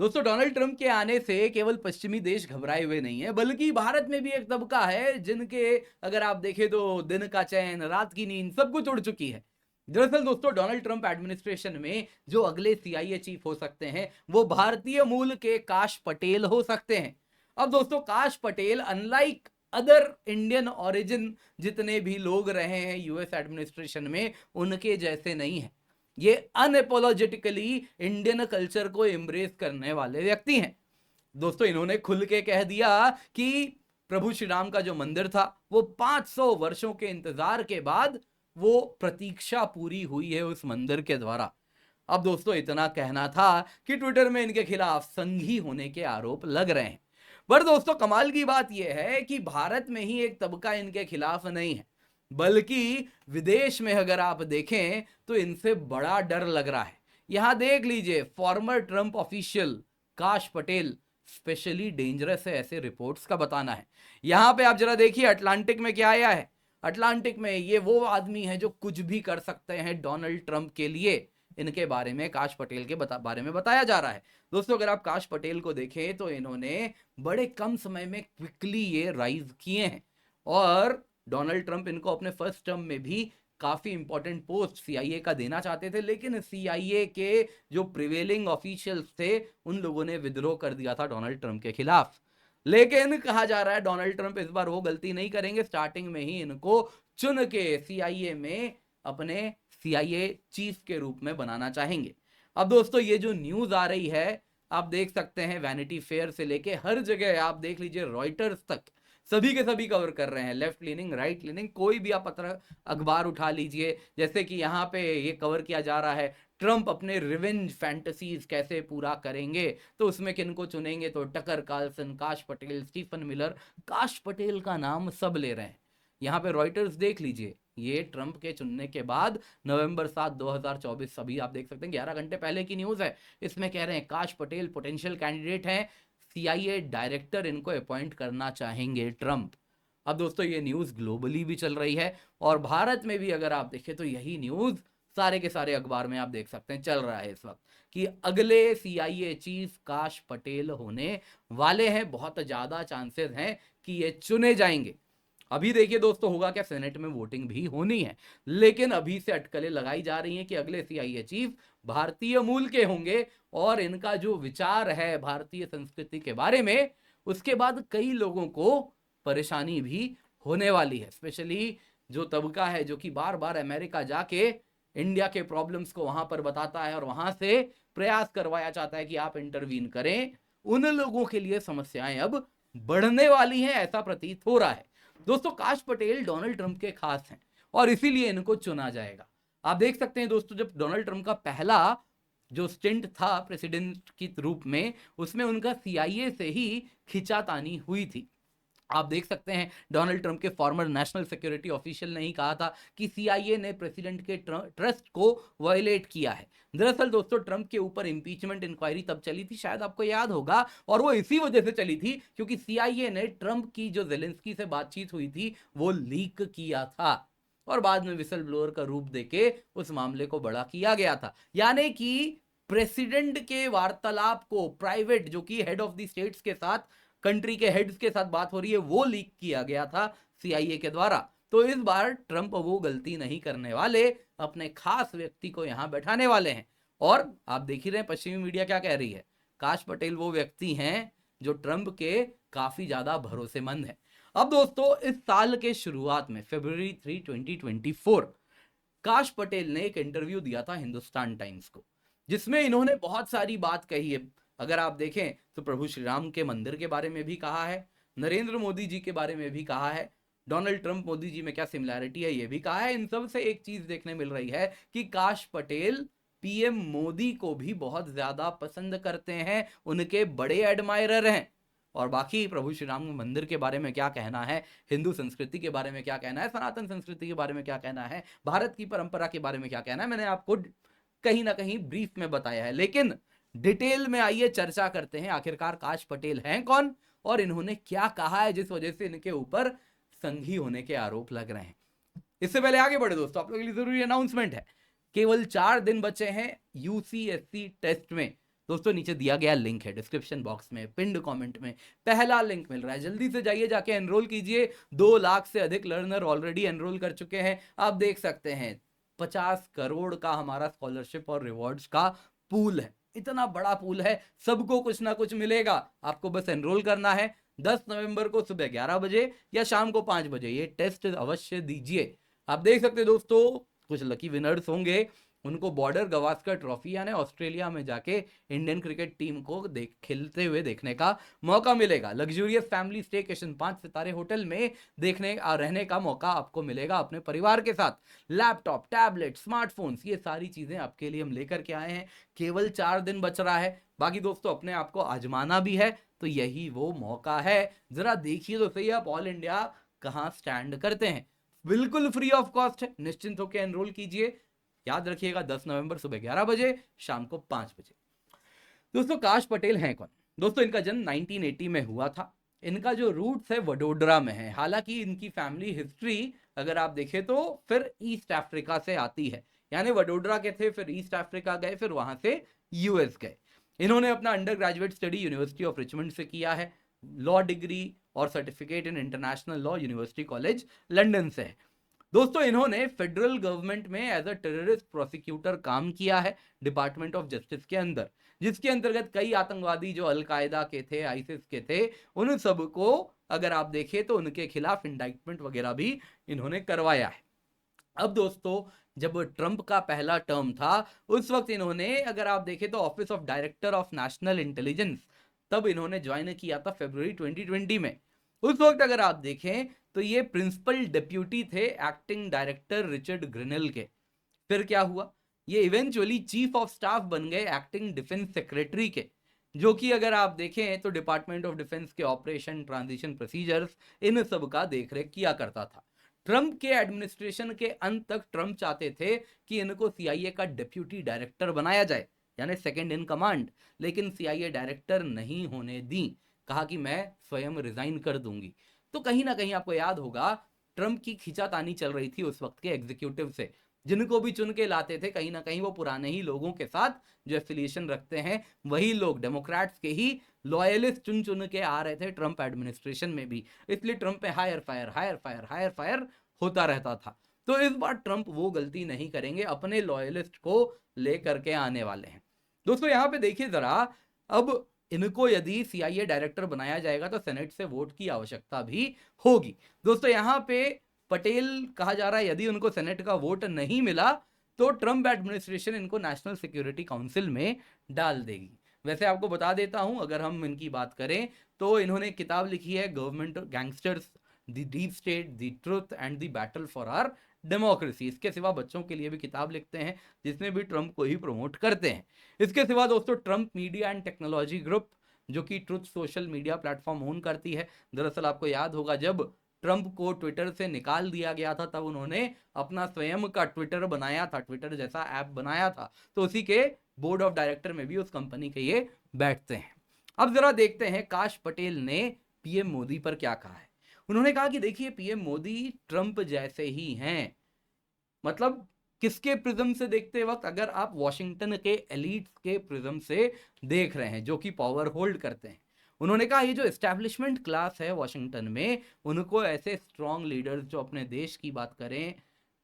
दोस्तों, Donald Trump के आने से केवल पश्चिमी देश घबराए हुए नहीं है, बल्कि भारत में भी एक तबका है जिनके अगर आप देखें तो दिन का चैन, रात की नींद सब कुछ उड़ चुकी है। दरअसल दोस्तों, डोनाल्ड ट्रंप एडमिनिस्ट्रेशन में जो अगले सीआईए चीफ हो सकते हैं वो भारतीय मूल के काश पटेल हो सकते हैं। अब दोस्तों, काश Patel unlike other Indian origin जितने भी लोग रहे हैं यूएस एडमिनिस्ट्रेशन में, उनके जैसे नहीं है। ये अनएपोलॉजेटिकली इंडियन कल्चर को एम्ब्रेस करने वाले व्यक्ति हैं। दोस्तों, इन्होंने खुल के कह दिया कि प्रभु श्री राम का जो मंदिर था वो 500 वर्षों के इंतजार के बाद वो प्रतीक्षा पूरी हुई है उस मंदिर के द्वारा। अब दोस्तों, इतना कहना था कि ट्विटर में इनके खिलाफ संघी होने के आरोप लग रहे हैं। पर दोस्तों, कमाल की बात यह है कि भारत में ही एक तबका इनके खिलाफ नहीं है, बल्कि विदेश में अगर आप देखें तो इनसे बड़ा डर लग रहा है। यहां देख लीजिए, फॉर्मर ट्रंप ऑफिशियल काश पटेल स्पेशली डेंजरस है, ऐसे रिपोर्ट्स का बताना है। यहां पे आप जरा देखिए अटलांटिक में क्या आया है। अटलांटिक में ये वो आदमी है जो कुछ भी कर सकते हैं डोनाल्ड ट्रंप के लिए। इनके बारे में काश पटेल के बारे में बताया जा रहा है। दोस्तों, अगर आप काश पटेल को देखें तो इन्होंने बड़े कम समय में क्विकली ये राइज किए हैं और डोनाल्ड ट्रंप इनको अपने फर्स्ट टर्म में भी काफी इंपॉर्टेंट पोस्ट सीआईए का देना चाहते थे, लेकिन सीआईए के जो प्रिवेलिंग ऑफिशियल्स थे उन लोगों ने विद्रोह कर दिया था डोनाल्ड ट्रंप के खिलाफ। लेकिन कहा जा रहा है डोनाल्ड ट्रंप इस बार वो गलती नहीं करेंगे, स्टार्टिंग में ही इनको चुन के सीआईए में अपने सीआईए चीफ के रूप में बनाना चाहेंगे। अब दोस्तों, ये जो न्यूज आ रही है आप देख सकते हैं, वैनिटी फेयर से लेके हर जगह आप देख लीजिए, रॉयटर्स तक सभी के सभी कवर कर रहे हैं। लेफ्ट लीनिंग, राइट लीनिंग, कोई भी आप पत्र अखबार उठा लीजिए, जैसे कि यहाँ पे ये कवर किया जा रहा है ट्रंप अपने रिवेंज फैंटेसीज कैसे पूरा करेंगे, तो उसमें किनको चुनेंगे, तो टकर कार्लसन, काश पटेल, स्टीफन मिलर, काश पटेल का नाम सब ले रहे हैं। यहाँ पे रॉयटर्स देख लीजिए, ये ट्रंप के चुनने के बाद नवंबर 7 2024, सभी आप देख सकते हैं 11 घंटे पहले की न्यूज है। इसमें कह रहे हैं काश पटेल पोटेंशियल कैंडिडेट हैं, सीआईए डायरेक्टर इनको अपॉइंट करना चाहेंगे ट्रंप। अब दोस्तों, ये न्यूज ग्लोबली भी चल रही है और भारत में भी अगर आप देखें तो यही न्यूज सारे के सारे अखबार में आप देख सकते हैं चल रहा है इस वक्त कि अगले सीआईए चीफ काश पटेल होने वाले हैं। बहुत ज्यादा चांसेस हैं कि ये चुने जाएंगे। अभी देखिए दोस्तों, होगा क्या, सेनेट में वोटिंग भी होनी है, लेकिन अभी से अटकलें लगाई जा रही हैं कि अगले सीआईए चीफ भारतीय मूल के होंगे और इनका जो विचार है भारतीय संस्कृति के बारे में, उसके बाद कई लोगों को परेशानी भी होने वाली है। स्पेशली जो तबका है जो कि बार बार अमेरिका जाके इंडिया के प्रॉब्लम्स को वहां पर बताता है और वहां से प्रयास करवाया चाहता है कि आप इंटरवीन करें, उन लोगों के लिए समस्याएं अब बढ़ने वाली हैं, ऐसा प्रतीत हो रहा है। दोस्तों, काश पटेल डोनाल्ड ट्रंप के खास हैं और इसीलिए इनको चुना जाएगा। आप देख सकते हैं दोस्तों, जब डोनाल्ड ट्रंप का पहला जो स्टिंट था प्रेसिडेंट के रूप में, उसमें उनका सीआईए से ही खिंचातानी हुई थी। आप देख सकते हैं डोनाल्ड ट्रंप के फॉर्मर नेशनल सिक्योरिटी ऑफिशियल ने ही कहा था कि सीआईए ने प्रेसिडेंट के ट्रस्ट को वायलेट किया है। दरअसल दोस्तों, ट्रंप के ऊपर इंपीचमेंट इंक्वायरी तब चली थी, शायद आपको याद होगा, और वो इसी वजह से चली थी क्योंकि सीआईए ने ट्रंप की जो जेलेंस्की से बातचीत हुई थी वो लीक किया था और बाद में विसल ब्लोअर का रूप देके उस मामले को बड़ा किया गया था। यानी कि प्रेसिडेंट के वार्तालाप को प्राइवेट, जो कि हेड ऑफ द स्टेट्स के साथ, कंट्री के हेड्स के साथ बात हो रही है, वो लीक किया गया था सीआईए के द्वारा। तो इस बार ट्रंप वो गलती नहीं करने वाले, अपने खास व्यक्ति को यहां बैठाने वाले हैं। और आप देख ही रहे हैं पश्चिमी मीडिया क्या कह रही है, काश पटेल वो व्यक्ति हैं जो ट्रंप के काफी ज्यादा भरोसेमंद है। अब दोस्तों, इस साल के शुरुआत में फरवरी 3 2024 काश पटेल ने एक इंटरव्यू दिया था हिंदुस्तान टाइम्स को, जिसमें इन्होंने बहुत सारी बात कही है। अगर आप देखें तो प्रभु श्री राम के मंदिर के बारे में भी कहा है, नरेंद्र मोदी जी के बारे में भी कहा है, डोनाल्ड ट्रंप मोदी जी में क्या सिमिलैरिटी है ये भी कहा है। इन सब से एक चीज देखने मिल रही है कि काश पटेल पीएम मोदी को भी बहुत ज्यादा पसंद करते हैं, उनके बड़े एडमायरर हैं। और बाकी प्रभु श्री राम मंदिर के बारे में क्या कहना है, हिंदू संस्कृति के बारे में क्या कहना है, सनातन संस्कृति के बारे में क्या कहना है, भारत की परंपरा के बारे में क्या कहना है, मैंने आपको कहीं ना कहीं ब्रीफ में बताया है। लेकिन डिटेल में आइए चर्चा करते हैं, आखिरकार काश पटेल हैं कौन और इन्होंने क्या कहा है जिस वजह से इनके ऊपर संघी होने के आरोप लग रहे हैं। इससे पहले आगे बढ़े दोस्तों, आप लोगों के लिए जरूरी अनाउंसमेंट है। केवल 4 दिन बचे हैं यूसीएससी टेस्ट में। दोस्तों नीचे दिया गया लिंक है डिस्क्रिप्शन बॉक्स में, पिंड कमेंट में पहला लिंक मिल रहा है, जल्दी से जाइए जाके एनरोल कीजिए। 2 लाख से अधिक लर्नर ऑलरेडी एनरोल कर चुके हैं। आप देख सकते हैं 50 करोड़ का हमारा स्कॉलरशिप और रिवॉर्ड्स का पूल है, इतना बड़ा पूल है, सबको कुछ ना कुछ मिलेगा। आपको बस एनरोल करना है। 10 नवंबर को सुबह 11 बजे या शाम को 5 बजे ये टेस्ट अवश्य दीजिए। आप देख सकते हैं दोस्तों कुछ लकी विनर्स होंगे, उनको बॉर्डर गवास्कर ट्रॉफी यानी ऑस्ट्रेलिया में जाके इंडियन क्रिकेट टीम को खेलते हुए देखने का मौका मिलेगा। लग्जूरियस फैमिली स्टेकेशन 5 सितारे होटल में देखने रहने का मौका आपको मिलेगा अपने परिवार के साथ। लैपटॉप, टैबलेट, स्मार्टफोन्स, ये सारी चीजें आपके लिए हम लेकर के आए हैं। केवल 4 दिन बच रहा है, बाकी दोस्तों अपने आप को आजमाना भी है, तो यही वो मौका है। जरा देखिए तो सही आप ऑल इंडिया कहां स्टैंड करते हैं। बिल्कुल फ्री ऑफ कॉस्ट है, निश्चिंत होकर एनरोल कीजिए। याद रखिएगा 10 नवंबर सुबह 11 बजे, शाम को 5 बजे। दोस्तों काश पटेल हैं कौन? दोस्तों इनका जन्म 1980 में हुआ था। इनका जो रूट्स है वडोदरा में है, हालांकि इनकी फैमिली हिस्ट्री अगर आप देखें तो फिर ईस्ट अफ्रीका से आती है, यानी वडोदरा के थे, फिर ईस्ट अफ्रीका गए, फिर वहां से यूएस गए। इन्होंने अपना under graduate study university of Richmond से किया है, लॉ डिग्री और certificate in international law university college London से है। दोस्तों इन्होंने फेडरल गवर्नमेंट में एज अ टेररिस्ट प्रोसिक्यूटर काम किया है डिपार्टमेंट ऑफ जस्टिस के अंदर, जिसके अंतर्गत कई आतंकवादी जो अलकायदा के थे, आईसिस के थे, उन सबको अगर आप देखें तो उनके खिलाफ इंडाइटमेंट वगैरह भी इन्होंने करवाया है। अब दोस्तों जब ट्रंप का पहला टर्म था उस वक्त इन्होंने अगर आप देखें तो office of director of national intelligence तब इन्होंने ज्वाइन किया था फरवरी 2020 में। उस वक्त अगर आप देखें तो ये प्रिंसिपल डेप्यूटी थे एक्टिंग डायरेक्टर रिचर्ड ग्रिनेल के। फिर क्या हुआ, ये इवेंचुअली चीफ ऑफ स्टाफ बन गए एक्टिंग डिफेंस सेक्रेटरी के, जो कि अगर आप देखें तो डिपार्टमेंट ऑफ डिफेंस के ऑपरेशन, ट्रांजिशन प्रोसीजर्स, इन सब का देखरेख किया करता था। ट्रंप के एडमिनिस्ट्रेशन के अंत तक ट्रंप चाहते थे कि इनको सीआईए का डेप्यूटी डायरेक्टर बनाया जाए, यानी सेकंड इन कमांड, लेकिन सीआईए डायरेक्टर नहीं होने दी, कहा कि मैं स्वयं रिजाइन कर दूंगी। तो कहीं ना कहीं आपको याद होगा ट्रंप की खींचातानी चल रही थी उस वक्त के एग्जीक्यूटिव से, जिनको भी चुन के लाते थे कहीं ना कहीं वो पुराने ही लोगों के साथ जो एफिलिएशन रखते हैं, वही लोग डेमोक्रेट्स के ही लॉयलिस्ट चुन चुन के आ रहे थे ट्रंप एडमिनिस्ट्रेशन में भी, इसलिए ट्रंप पे hire fire hire fire hire fire होता रहता था। तो इस बार ट्रंप वो गलती नहीं करेंगे, अपने लॉयलिस्ट को लेकर के आने वाले हैं। दोस्तों यहाँ पे देखिए जरा, अब इनको यदि सीआईए डायरेक्टर बनाया जाएगा तो सेनेट से वोट की आवश्यकता भी होगी। दोस्तों यहाँ पे पटेल कहा जा रहा है, यदि उनको सेनेट का वोट नहीं मिला तो ट्रंप एडमिनिस्ट्रेशन इनको नेशनल सिक्योरिटी काउंसिल में डाल देगी। वैसे आपको बता देता हूं, अगर हम इनकी बात करें तो इन्होंने किताब लिखी है government gangsters, the deep state, the truth and the battle for our democracy. इसके सिवा बच्चों के लिए भी किताब लिखते हैं जिसमें भी ट्रंप को ही प्रमोट करते हैं। इसके सिवा दोस्तों Trump media and technology group, जो कि truth social media platform own करती है। दरअसल आपको याद होगा जब ट्रंप को ट्विटर से निकाल दिया गया था तब उन्होंने अपना स्वयं का ट्विटर बनाया था, ट्विटर जैसा ऐप बनाया था, तो उसी के बोर्ड ऑफ डायरेक्टर में भी उस कंपनी के ये बैठते हैं। अब जरा देखते हैं काश पटेल ने पीएम मोदी पर क्या कहा है। उन्होंने कहा कि देखिए पीएम मोदी ट्रंप जैसे ही हैं, मतलब किसके प्रिज्म से देखते वक्त, अगर आप वॉशिंगटन के एलिट्स के प्रिज्म से देख रहे हैं जो कि पावर होल्ड करते हैं। उन्होंने कहा ये जो एस्टैब्लिशमेंट क्लास है वॉशिंगटन में, उनको ऐसे स्ट्रॉन्ग लीडर्स जो अपने देश की बात करें,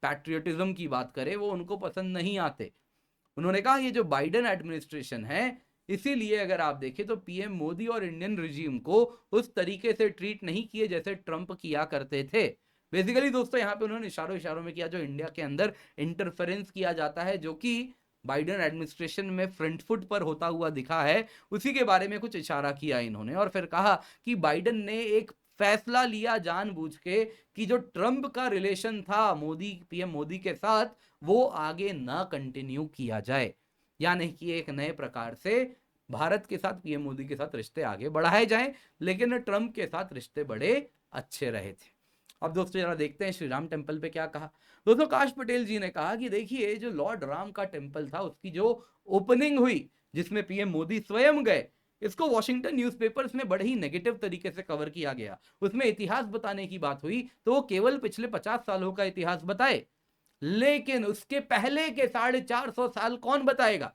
पैट्रियटिज्म की बात करें, वो उनको पसंद नहीं आते। उन्होंने कहा ये जो बाइडेन एडमिनिस्ट्रेशन है, इसीलिए अगर आप देखें तो पीएम मोदी और इंडियन रिजीम को उस तरीके से ट्रीट नहीं किए जैसे ट्रंप किया करते थे। बेसिकली दोस्तों यहाँ पे उन्होंने इशारों में किया जो इंडिया के अंदर इंटरफेरेंस किया जाता है, जो कि बाइडेन एडमिनिस्ट्रेशन में फ्रंट फुट पर होता हुआ दिखा है, उसी के बारे में कुछ इशारा किया इन्होंने। और फिर कहा कि बाइडेन ने एक फैसला लिया जानबूझ के कि जो ट्रंप का रिलेशन था मोदी, पीएम मोदी के साथ, वो आगे ना कंटिन्यू किया जाए, यानी कि एक नए प्रकार से भारत के साथ पीएम मोदी के साथ रिश्ते आगे बढ़ाए जाएं, लेकिन ट्रंप के साथ रिश्ते बड़े अच्छे रहे थे। अब दोस्तों जरा देखते हैं श्री राम टेम्पल पे क्या कहा। दोस्तों काश पटेल जी ने कहा कि देखिए जो लॉर्ड राम का टेम्पल था उसकी जो ओपनिंग हुई जिसमें पीएम मोदी स्वयं गए, इसको वॉशिंगटन न्यूज़पेपर्स में बड़े ही नेगेटिव तरीके से कवर किया गया। उसमें इतिहास बताने की बात हुई तो वो केवल पिछले 50 सालों का इतिहास बताए, लेकिन उसके पहले के 450 साल कौन बताएगा।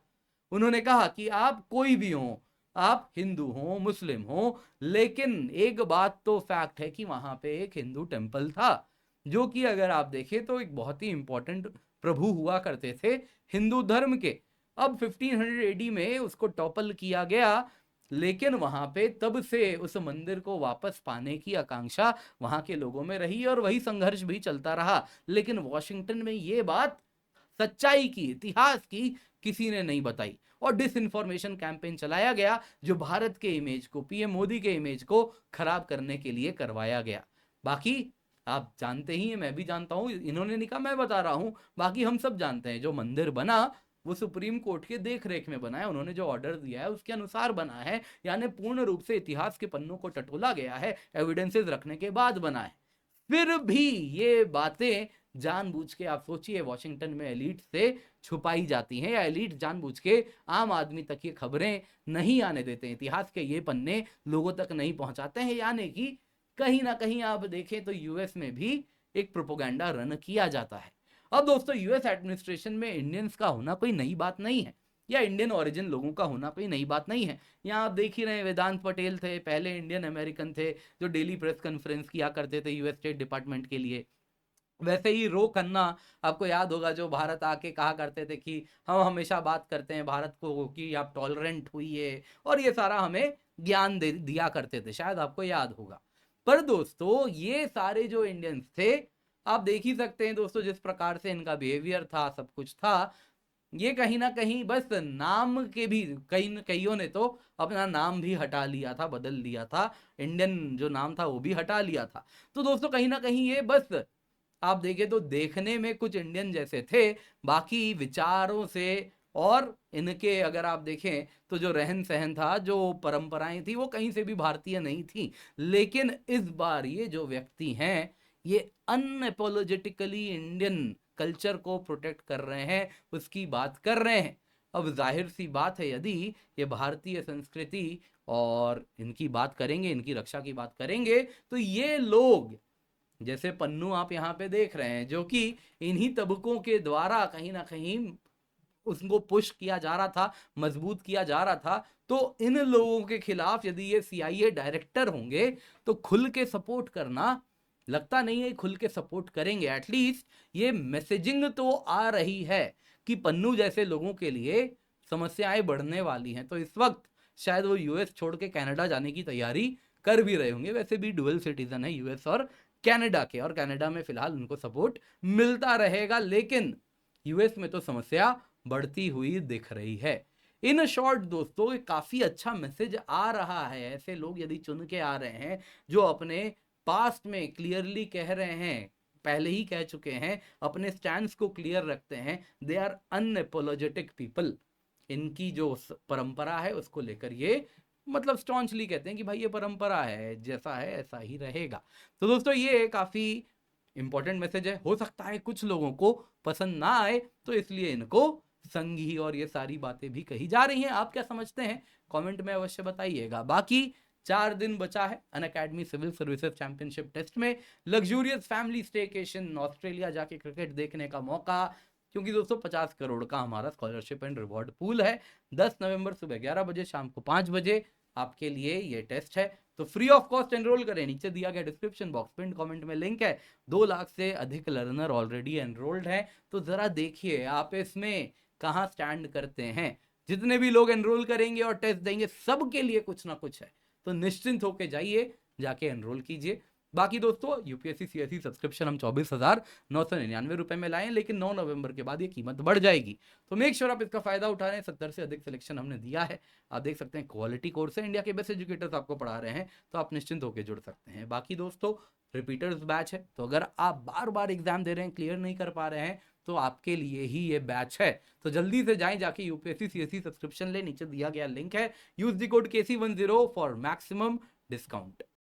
उन्होंने कहा कि आप कोई भी हो, आप हिंदू हो, मुस्लिम हो, लेकिन एक बात तो फैक्ट है कि वहां पे एक हिंदू टेम्पल था, जो कि अगर आप देखें तो एक बहुत ही इंपॉर्टेंट प्रभु हुआ करते थे हिंदू धर्म के। अब 1500 एडी में उसको टॉपल किया गया, लेकिन वहां पे तब से उस मंदिर को वापस पाने की आकांक्षा वहां के लोगों में रही और वही संघर्ष भी चलता रहा। लेकिन वॉशिंगटन में ये बात, सच्चाई की, इतिहास की किसी ने नहीं बताई और डिसइंफॉर्मेशन कैंपेन चलाया गया, जो भारत के इमेज को, पीएम मोदी के इमेज को खराब करने के लिए करवाया गया। बाकी आप जानते ही हैं, मैं भी जानता हूं, इन्होंने नहीं कहा, मैं बता रहा हूं, बाकी हम सब जानते हैं जो मंदिर बना वो सुप्रीम कोर्ट के देख रेख में बना है, उन्होंने जो ऑर्डर दिया है उसके अनुसार बना है, यानी पूर्ण रूप से इतिहास के पन्नों को टटोला गया है, एविडेंसेस रखने के बाद बना है। फिर भी ये बातें जानबूझ के, आप सोचिए, वॉशिंगटन में एलीट से छुपाई जाती हैं, या एलीट जानबूझ के आम आदमी तक ये खबरें नहीं आने देते हैं, इतिहास के ये पन्ने लोगों तक नहीं पहुंचाते हैं। यानी कि कहीं ना कहीं आप देखें तो यूएस में भी एक प्रोपोगंडा रन किया जाता है। अब दोस्तों, यूएस एडमिनिस्ट्रेशन में इंडियंस का होना कोई नई बात नहीं है, या इंडियन ओरिजिन लोगों का होना कोई नई बात नहीं है। यहाँ आप देख ही रहे हैं, वेदांत पटेल थे, पहले इंडियन अमेरिकन थे, जो डेली प्रेस कॉन्फ्रेंस किया करते थे यूएस स्टेट डिपार्टमेंट के लिए। वैसे ही रो खन्ना, आपको याद होगा, जो भारत आके कहा करते थे कि हम हमेशा बात करते हैं भारत को कि आप टॉलरेंट हुई, और ये सारा हमें ज्ञान दे दिया करते थे, शायद आपको याद होगा। पर दोस्तों, ये सारे जो इंडियंस थे, आप देख ही सकते हैं दोस्तों, जिस प्रकार से इनका बिहेवियर था, सब कुछ था, ये कहीं ना कहीं बस नाम के भी, कईयों ने तो अपना नाम भी हटा लिया था, बदल लिया था, इंडियन जो नाम था वो भी हटा लिया था। तो दोस्तों, कहीं ना कहीं ये बस आप देखें तो देखने में कुछ इंडियन जैसे थे, बाकी विचारों से और इनके अगर आप देखें तो जो रहन सहन था, जो परंपराएं थी, वो कहीं से भी भारतीय नहीं थी। लेकिन इस बार ये जो व्यक्ति हैं, ये अनअपोलोजेटिकली इंडियन कल्चर को प्रोटेक्ट कर रहे हैं, उसकी बात कर रहे हैं। अब जाहिर सी बात है, यदि ये भारतीय संस्कृति और इनकी बात करेंगे, इनकी रक्षा की बात करेंगे, तो ये लोग, जैसे पन्नू आप यहाँ पे देख रहे हैं, जो कि इन्हीं तबकों के द्वारा कहीं ना कहीं उसको पुश किया जा रहा था, मजबूत किया जा रहा था, तो इन लोगों के खिलाफ यदि ये सीआईए डायरेक्टर होंगे तो खुल के सपोर्ट करना, लगता नहीं है खुल के सपोर्ट करेंगे। एटलीस्ट ये मैसेजिंग तो आ रही है कि पन्नू जैसे लोगों के लिए समस्याएं बढ़ने वाली हैं, तो इस वक्त शायद वो यूएस छोड़ के कनाडा जाने की तैयारी कर भी रहे होंगे। वैसे भी डुअल सिटीजन है यूएस और कनाडा के, और कनाडा में फिलहाल उनको सपोर्ट मिलता रहेगा, लेकिन यूएस में तो समस्या बढ़ती हुई दिख रही है। इन शॉर्ट दोस्तों, काफी अच्छा मैसेज आ रहा है। ऐसे लोग यदि चुन के आ रहे हैं जो अपने पास्ट में क्लियरली कह रहे हैं, पहले ही कह चुके हैं, अपने स्टैंड्स को क्लियर रखते हैं, दे आर अनअपोलोजेटिक पीपल। इनकी जो परंपरा है उसको लेकर ये मतलब स्टॉन्चली कहते हैं कि भाई ये परंपरा है, जैसा है ऐसा ही रहेगा। तो दोस्तों, ये काफी इंपॉर्टेंट मैसेज है। हो सकता है कुछ लोगों को पसंद ना आए, तो इसलिए इनको संघी और ये सारी बातें भी कही जा रही हैं। आप क्या समझते हैं, कमेंट में अवश्य बताइएगा। बाकी 4 दिन बचा है Unacademy civil services championship test में। लग्जूरियस फैमिली स्टेकेशन, ऑस्ट्रेलिया जाके क्रिकेट देखने का मौका, क्योंकि दोस्तों 50 करोड़ का हमारा स्कॉलरशिप एंड रिवॉर्ड पूल है। 10 नवंबर सुबह 11 बजे, शाम को 5 बजे आपके लिए ये टेस्ट है। तो फ्री ऑफ कॉस्ट एनरोल करें, नीचे दिया गया डिस्क्रिप्शन बॉक्स पिन कमेंट में लिंक है। 2 लाख से अधिक लर्नर ऑलरेडी एनरोल्ड हैं, तो जरा देखिए आप इसमें कहाँ स्टैंड करते हैं। जितने भी लोग एनरोल करेंगे और टेस्ट देंगे, सबके लिए कुछ ना कुछ है, तो निश्चिंत होके जाइए, जाके एनरोल कीजिए। बाकी दोस्तों, यूपीएससी सीएससी सब्सक्रिप्शन हम 24,999 रुपए में लाएं, लेकिन 9 नवंबर के बाद ये कीमत बढ़ जाएगी, तो मेक श्योर आप इसका फायदा उठा रहे हैं। 70 से अधिक सिलेक्शन हमने दिया है, आप देख सकते हैं, क्वालिटी कोर्स है, इंडिया के बेस्ट एजुकेटर्स आपको पढ़ा रहे हैं, तो आप निश्चिंत होकर जुड़ सकते हैं। बाकी दोस्तों, रिपीटर्स बैच है, तो अगर आप बार बार एग्जाम दे रहे हैं, क्लियर नहीं कर पा रहे हैं, तो आपके लिए ही ये बैच है। तो जल्दी से जाएं, जाके यूपीएससी सीएससी सब्सक्रिप्शन ले, नीचे दिया गया लिंक है, use the code KC10 for maximum discount.